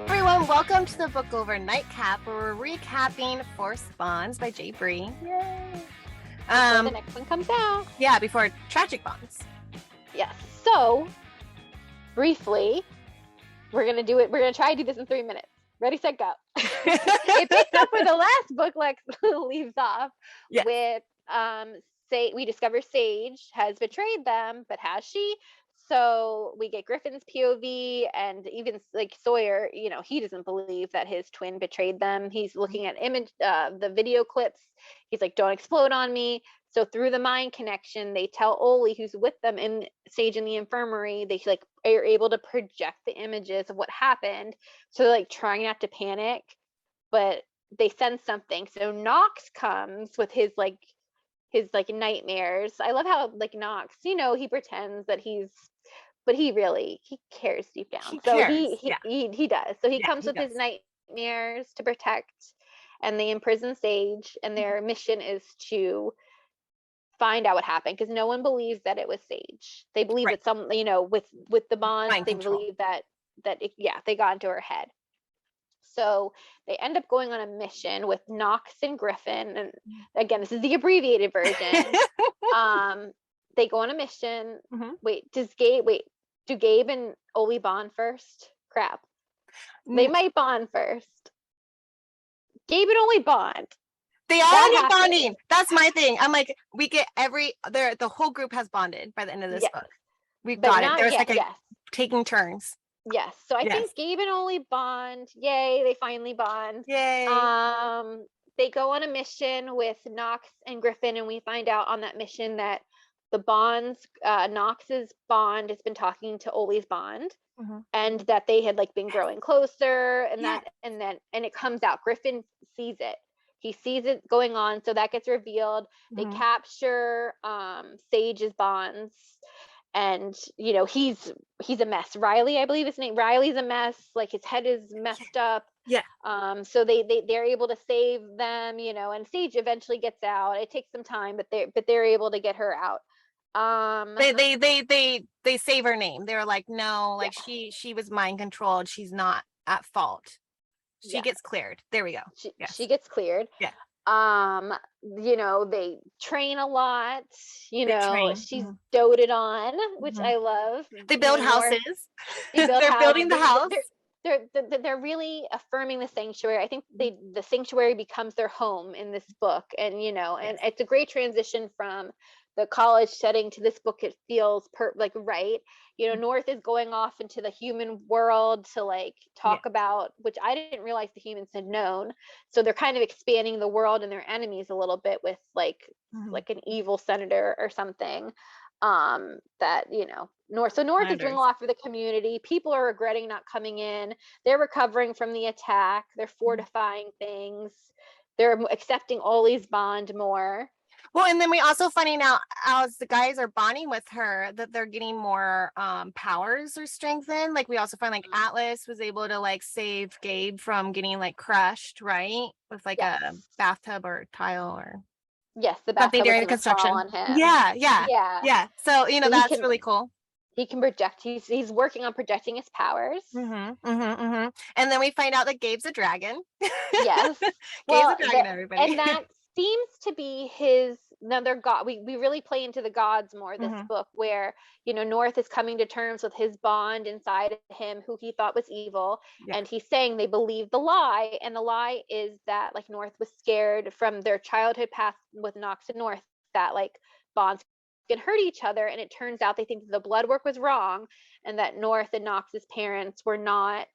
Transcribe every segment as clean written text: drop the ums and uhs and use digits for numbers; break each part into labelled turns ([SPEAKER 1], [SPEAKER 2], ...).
[SPEAKER 1] Everyone, welcome to the Book Over Nightcap, where we're recapping Forced Bonds by Bree.
[SPEAKER 2] Yay! Before the next one comes out.
[SPEAKER 1] Yeah, before Tragic Bonds.
[SPEAKER 2] Yes. So, briefly, we're gonna do it. We're gonna try to do this in 3 minutes. Ready, set, go. It picks up where the last book Lex leaves off with we discover Sage has betrayed them, but has she? So we get Griffin's POV, and even like Sawyer, he doesn't believe that his twin betrayed them. He's looking at the video clips. He's like, "Don't explode on me." So through the mind connection, they tell Oli, who's with them in Sage in the infirmary, they like are able to project the images of what happened. So they're like trying not to panic, but they sense something. So Knox comes with his nightmares. I love how like Knox, he pretends that but he cares deep down. He does. So he comes with his nightmares to protect, and they imprison Sage, and their mission is to find out what happened, because no one believes that it was Sage. They believe that some, with the bonds, they believe that they got into her head. So they end up going on a mission with Knox and Griffin, and again, this is the abbreviated version. They go on a mission. Do Gabe and Oli bond first? Crap. They might bond first. Gabe and Oli bond.
[SPEAKER 1] They already bonding. That's my thing. I'm like, we get the whole group has bonded by the end of this book. We've got it. There's taking turns.
[SPEAKER 2] Yes. So I think Gabe and Oli bond. Yay, they finally bond.
[SPEAKER 1] Yay.
[SPEAKER 2] They go on a mission with Knox and Griffin, and we find out on that mission that the bonds, Knox's bond has been talking to Oli's bond, and that they had like been growing closer, and it comes out. Griffin sees it. He sees it going on, so that gets revealed. They capture Sage's bonds, and he's a mess. Riley, I believe his name. Riley's a mess. Like his head is messed up.
[SPEAKER 1] Yeah.
[SPEAKER 2] So they're able to save them, and Sage eventually gets out. It takes some time, but they're able to get her out.
[SPEAKER 1] They save her name. They were like, no, like she was mind controlled. She's not at fault. She gets cleared. There we go.
[SPEAKER 2] She gets cleared.
[SPEAKER 1] Yeah.
[SPEAKER 2] They train a lot. She's doted on, which I love.
[SPEAKER 1] They build houses. They're building the house.
[SPEAKER 2] They're really affirming the sanctuary. I think the sanctuary becomes their home in this book, and and it's a great transition from the college setting to this book. It feels right. North is going off into the human world to like talk about, which I didn't realize the humans had known. So they're kind of expanding the world and their enemies a little bit with like an evil senator or something. That North is doing a lot for the community. People are regretting not coming in. They're recovering from the attack. They're fortifying things. They're accepting Oli's bond more.
[SPEAKER 1] Well, and then we also finding out as the guys are bonding with her that they're getting more powers or strengthened. Like we also find like Atlas was able to like save Gabe from getting like crushed, right? With like a bathtub or tile or
[SPEAKER 2] the bathtub
[SPEAKER 1] during the construction on him. Yeah. So that's really cool.
[SPEAKER 2] He can project. He's working on projecting his powers.
[SPEAKER 1] And then we find out that Gabe's a dragon.
[SPEAKER 2] Yes.
[SPEAKER 1] Gabe's a dragon, everybody.
[SPEAKER 2] And that seems to be another god. We really play into the gods more this book, where North is coming to terms with his bond inside of him, who he thought was evil, and he's saying they believe the lie, and the lie is that like North was scared from their childhood past with Knox and North, that like bonds can hurt each other, and it turns out they think the blood work was wrong, and that North and Knox's parents were not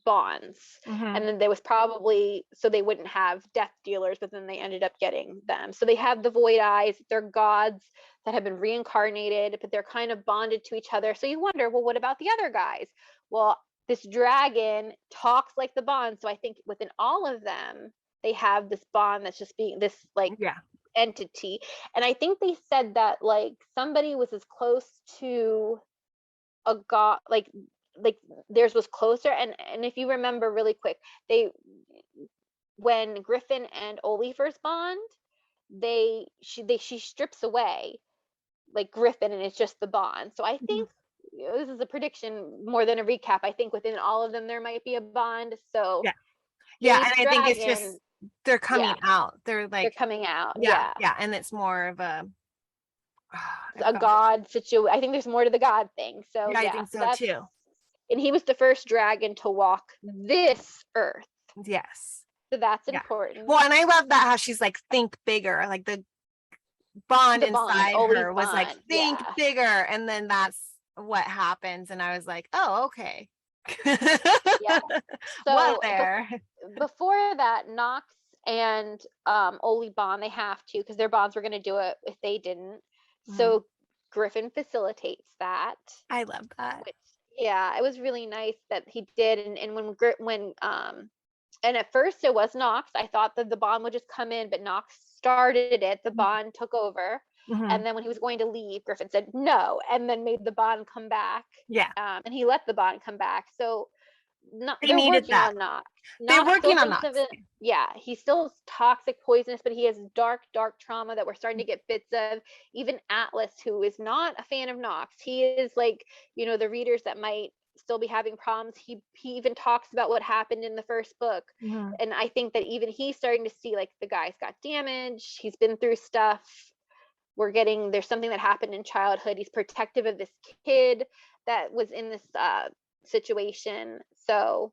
[SPEAKER 2] bonds, and then there was probably, so they wouldn't have death dealers, but then they ended up getting them. So they have the void eyes. They're gods that have been reincarnated, but they're kind of bonded to each other. So you wonder, well, what about the other guys? Well, this dragon talks like the bond. So I think within all of them, they have this bond that's just being this like entity. And I think they said that like somebody was as close to a god, like theirs was closer, and if you remember really quick, when Griffin and Oli first bond, she strips away like Griffin, and it's just the bond. So I
[SPEAKER 1] Mhm.
[SPEAKER 2] think, this is a prediction more than a recap. I think within all of them there might be a bond. So
[SPEAKER 1] Yeah. Yeah. And
[SPEAKER 2] Gabe's
[SPEAKER 1] I think it's
[SPEAKER 2] dragon,
[SPEAKER 1] just they're
[SPEAKER 2] yeah,
[SPEAKER 1] coming out. They're
[SPEAKER 2] they're
[SPEAKER 1] like,
[SPEAKER 2] coming out.
[SPEAKER 1] yeah,
[SPEAKER 2] Yeah,
[SPEAKER 1] yeah. And it's more of a I
[SPEAKER 2] a
[SPEAKER 1] forgot.
[SPEAKER 2] god situation. I think there's more to the god thing. So
[SPEAKER 1] Yeah, I
[SPEAKER 2] yeah,
[SPEAKER 1] think
[SPEAKER 2] so
[SPEAKER 1] so
[SPEAKER 2] that's,
[SPEAKER 1] too.
[SPEAKER 2] and he was the first dragon to walk this earth.
[SPEAKER 1] Yes.
[SPEAKER 2] So that's
[SPEAKER 1] Yeah.
[SPEAKER 2] important.
[SPEAKER 1] Well, and I love that how she's like, think bigger. Like the bond
[SPEAKER 2] The bond,
[SPEAKER 1] inside
[SPEAKER 2] Oli's
[SPEAKER 1] her was like,
[SPEAKER 2] bond.
[SPEAKER 1] think
[SPEAKER 2] Yeah.
[SPEAKER 1] bigger. And then that's what happens. And I was like, oh, okay.
[SPEAKER 2] Yeah.
[SPEAKER 1] Well,
[SPEAKER 2] So
[SPEAKER 1] there.
[SPEAKER 2] before that, Knox and Oli bond, they have to, because their bonds were going to do it if they didn't.
[SPEAKER 1] Mhm.
[SPEAKER 2] So Griffin facilitates that,
[SPEAKER 1] I love that.
[SPEAKER 2] which, yeah, it was really nice that he did. And when and at first it was Knox. I thought that the bond would just come in, but Knox started it. The bond took over.
[SPEAKER 1] Mhm.
[SPEAKER 2] And then when he was going to leave, Griffin said no, and then made the bond come back.
[SPEAKER 1] Yeah.
[SPEAKER 2] And he let the bond come back. So not,
[SPEAKER 1] They
[SPEAKER 2] they're
[SPEAKER 1] needed
[SPEAKER 2] working
[SPEAKER 1] that.
[SPEAKER 2] on Knox.
[SPEAKER 1] They're
[SPEAKER 2] Knox still
[SPEAKER 1] working on
[SPEAKER 2] thinks of
[SPEAKER 1] Knox.
[SPEAKER 2] it. Yeah, he's still toxic, poisonous, but he has dark trauma that we're starting to get bits of. Even Atlas, who is not a fan of Knox, he is like, the readers that might still be having problems. He even talks about what happened in the first book,
[SPEAKER 1] Mhm.
[SPEAKER 2] and I think that even he's starting to see like the guy's got damage. He's been through stuff. There's something that happened in childhood. He's protective of this kid that was in this situation. So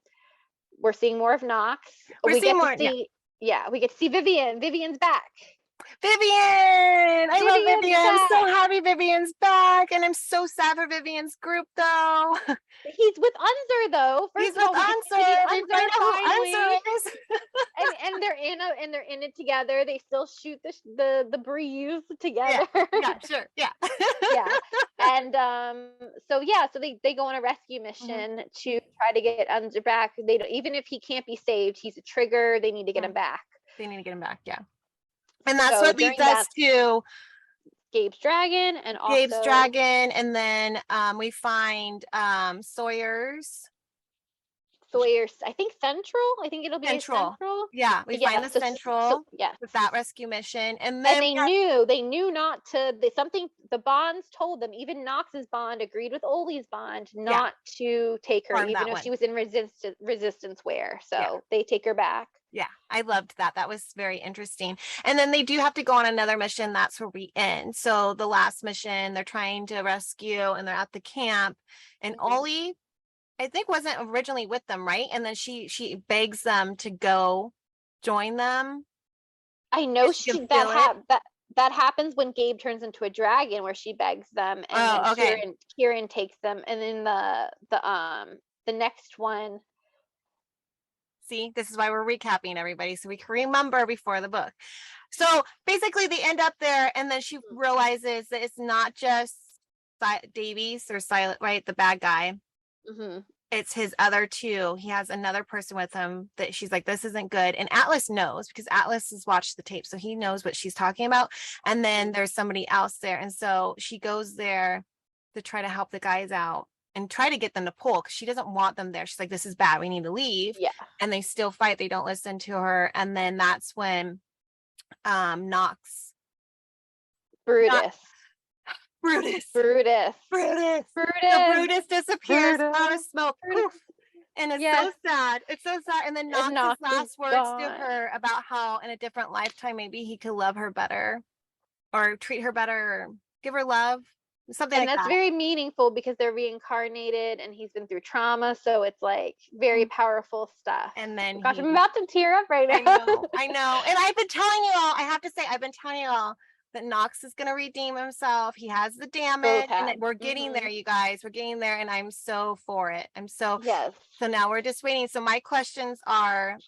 [SPEAKER 2] we're seeing more of Knox.
[SPEAKER 1] We're
[SPEAKER 2] We
[SPEAKER 1] seeing
[SPEAKER 2] get to
[SPEAKER 1] more. Yeah.
[SPEAKER 2] see, yeah, we get to see Vivian. Vivian's back.
[SPEAKER 1] Vivian! I love
[SPEAKER 2] Vivian's
[SPEAKER 1] Vivian. I'm so
[SPEAKER 2] back.
[SPEAKER 1] happy Vivian's back. And I'm so sad for Vivian's group though.
[SPEAKER 2] He's with Unser though.
[SPEAKER 1] He's
[SPEAKER 2] First of
[SPEAKER 1] with
[SPEAKER 2] all, we get to see
[SPEAKER 1] Answer. We
[SPEAKER 2] Unser
[SPEAKER 1] find out who
[SPEAKER 2] finally,
[SPEAKER 1] Answer is.
[SPEAKER 2] and they're in it together. They still shoot the breeze
[SPEAKER 1] Yeah.
[SPEAKER 2] together.
[SPEAKER 1] Yeah, sure. Yeah.
[SPEAKER 2] Yeah. And so they go on a rescue
[SPEAKER 1] Mhm.
[SPEAKER 2] mission to try to get Unser back. They don't, even if he can't be saved, he's a trigger. They need to get him
[SPEAKER 1] Mhm.
[SPEAKER 2] back.
[SPEAKER 1] They need to get him back. Yeah. And that's
[SPEAKER 2] So
[SPEAKER 1] what leads
[SPEAKER 2] during
[SPEAKER 1] us
[SPEAKER 2] that,
[SPEAKER 1] to
[SPEAKER 2] Gabe's dragon, and
[SPEAKER 1] Gabe's
[SPEAKER 2] also
[SPEAKER 1] dragon. And then we find Sawyer's
[SPEAKER 2] Sawyer's, I think Central. I think it'll be a
[SPEAKER 1] Central.
[SPEAKER 2] Central.
[SPEAKER 1] Yeah, we find
[SPEAKER 2] Yeah.
[SPEAKER 1] the
[SPEAKER 2] So
[SPEAKER 1] Central
[SPEAKER 2] yes.
[SPEAKER 1] with that rescue mission. And
[SPEAKER 2] And
[SPEAKER 1] then
[SPEAKER 2] they knew not to, the bonds told them, even Knox's bond agreed with Oli's bond
[SPEAKER 1] yeah,
[SPEAKER 2] not to take her,
[SPEAKER 1] farm
[SPEAKER 2] even
[SPEAKER 1] that
[SPEAKER 2] if she
[SPEAKER 1] one.
[SPEAKER 2] was in resistance wear.
[SPEAKER 1] Yeah.
[SPEAKER 2] So they take her back.
[SPEAKER 1] Yeah, I loved that. That was very interesting. And then they do have to go on another mission. That's where we end. So the last mission, they're trying to rescue and they're at the camp. And
[SPEAKER 2] Mhm.
[SPEAKER 1] Ollie, I think, wasn't originally with them, right? And then she begs them to go join them.
[SPEAKER 2] I know
[SPEAKER 1] She can
[SPEAKER 2] she
[SPEAKER 1] feel it.
[SPEAKER 2] that happens when Gabe turns into a dragon, where she begs them, and then
[SPEAKER 1] Oh, okay.
[SPEAKER 2] Kieran takes them, and then the next one.
[SPEAKER 1] See, this is why we're recapping, everybody, so we can remember before the book. So basically, they end up there, and then she realizes that it's not just Davies or Silent, right? The bad guy.
[SPEAKER 2] Mm-hmm.
[SPEAKER 1] It's his other two. He has another person with him that she's like, this isn't good. And Atlas knows because Atlas has watched the tape. So he knows what she's talking about. And then there's somebody else there. And so she goes there to try to help the guys out and try to get them to pull because she doesn't want them there. She's like, this is bad. We need to leave.
[SPEAKER 2] Yeah.
[SPEAKER 1] And they still fight. They don't listen to her. And then that's when Knox.
[SPEAKER 2] Brutus.
[SPEAKER 1] Brutus.
[SPEAKER 2] Brutus.
[SPEAKER 1] Brutus.
[SPEAKER 2] Brutus.
[SPEAKER 1] The Brutus disappears
[SPEAKER 2] Brutus.
[SPEAKER 1] out of smoke. Poof. And it's so sad. It's so sad. And then Knox's last words to her about how in a different lifetime, maybe he could love her better or treat her better or give her love. Something
[SPEAKER 2] And
[SPEAKER 1] like
[SPEAKER 2] that's
[SPEAKER 1] that.
[SPEAKER 2] very meaningful because they're reincarnated and he's been through trauma. So it's like very powerful stuff.
[SPEAKER 1] And then
[SPEAKER 2] gosh, I'm about to tear up right now.
[SPEAKER 1] I know. And I've been telling you all, I have to say, I've been telling you all that Knox is going to redeem himself. He has the damage and we're getting there, you guys. We're getting there and I'm so for it.
[SPEAKER 2] Yes.
[SPEAKER 1] So now we're just waiting. So my questions are,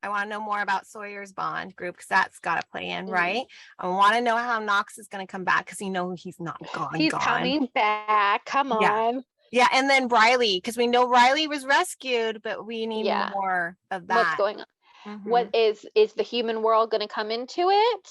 [SPEAKER 1] I want to know more about Sawyer's bond group because that's got to play in, right? I want to know how Knox is going to come back because he's not gone.
[SPEAKER 2] He's coming back. Come on.
[SPEAKER 1] Yeah. And then Riley, because we know Riley was rescued, but we need more of that.
[SPEAKER 2] What's going on? What is the human world going to come into it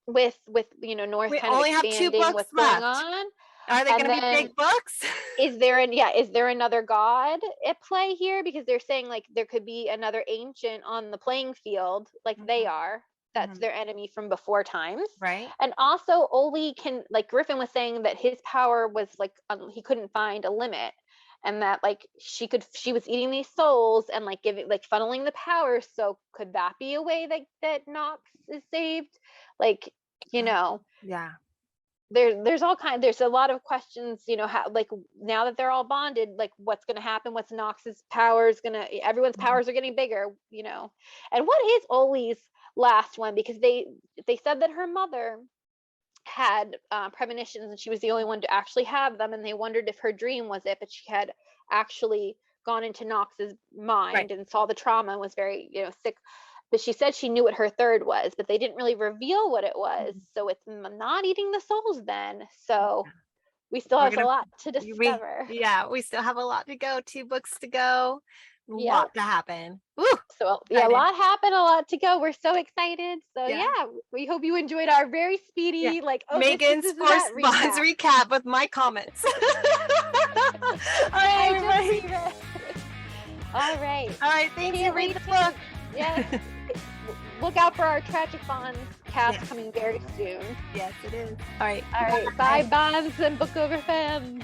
[SPEAKER 2] with North
[SPEAKER 1] we
[SPEAKER 2] kind of
[SPEAKER 1] only have 2
[SPEAKER 2] expanding
[SPEAKER 1] books
[SPEAKER 2] what's
[SPEAKER 1] left.
[SPEAKER 2] going on?
[SPEAKER 1] Are they
[SPEAKER 2] And
[SPEAKER 1] going to be
[SPEAKER 2] then
[SPEAKER 1] big books?
[SPEAKER 2] is there another god at play here? Because they're saying like there could be another ancient on the playing field, like they
[SPEAKER 1] Mhm,
[SPEAKER 2] are. That's
[SPEAKER 1] mhm.
[SPEAKER 2] their enemy from before times.
[SPEAKER 1] Right?
[SPEAKER 2] And also Oli can, like Griffin was saying, that his power was like he couldn't find a limit, and that like she was eating these souls and like giving, like funneling the power. So could that be a way that Nox is saved? Like, you know,
[SPEAKER 1] Yeah.
[SPEAKER 2] there's all kind, there's a lot of questions, you know, how, like now that they're all bonded, like what's going to happen, what's Nox's powers gonna, everyone's
[SPEAKER 1] Mhm.
[SPEAKER 2] powers are getting bigger, you know. And what is Oli's last one? Because they said that her mother had premonitions and she was the only one to actually have them, and they wondered if her dream was it, but she had actually gone into Nox's
[SPEAKER 1] Right.
[SPEAKER 2] mind and saw the trauma and was very, you know, sick. But she said she knew what her third was, but they didn't really reveal what it was.
[SPEAKER 1] Mhm.
[SPEAKER 2] So it's not eating the souls then. So we still
[SPEAKER 1] We're
[SPEAKER 2] have a
[SPEAKER 1] gonna
[SPEAKER 2] lot to
[SPEAKER 1] we
[SPEAKER 2] discover.
[SPEAKER 1] yeah, we still have a lot to go, 2 books to go, a
[SPEAKER 2] Yep.
[SPEAKER 1] lot to happen. Woo,
[SPEAKER 2] So yeah, a
[SPEAKER 1] excited.
[SPEAKER 2] lot happened, a lot to go. We're so excited. So
[SPEAKER 1] Yeah,
[SPEAKER 2] yeah, we hope you enjoyed our very
[SPEAKER 1] yeah.
[SPEAKER 2] speedy, like, oh,
[SPEAKER 1] Megan's
[SPEAKER 2] this is that
[SPEAKER 1] Force Bonds
[SPEAKER 2] recap.
[SPEAKER 1] recap with my comments. All right,
[SPEAKER 2] I just
[SPEAKER 1] everybody.
[SPEAKER 2] reread. All right.
[SPEAKER 1] All right, thanks for
[SPEAKER 2] Can't
[SPEAKER 1] reading
[SPEAKER 2] wait
[SPEAKER 1] the
[SPEAKER 2] to,
[SPEAKER 1] book.
[SPEAKER 2] yes. Look out for our Tragic Bonds cast
[SPEAKER 1] Yes,
[SPEAKER 2] coming very soon.
[SPEAKER 1] yes, it is. All right,
[SPEAKER 2] All right. Bye,
[SPEAKER 1] bye.
[SPEAKER 2] Bonds and Book Over fans.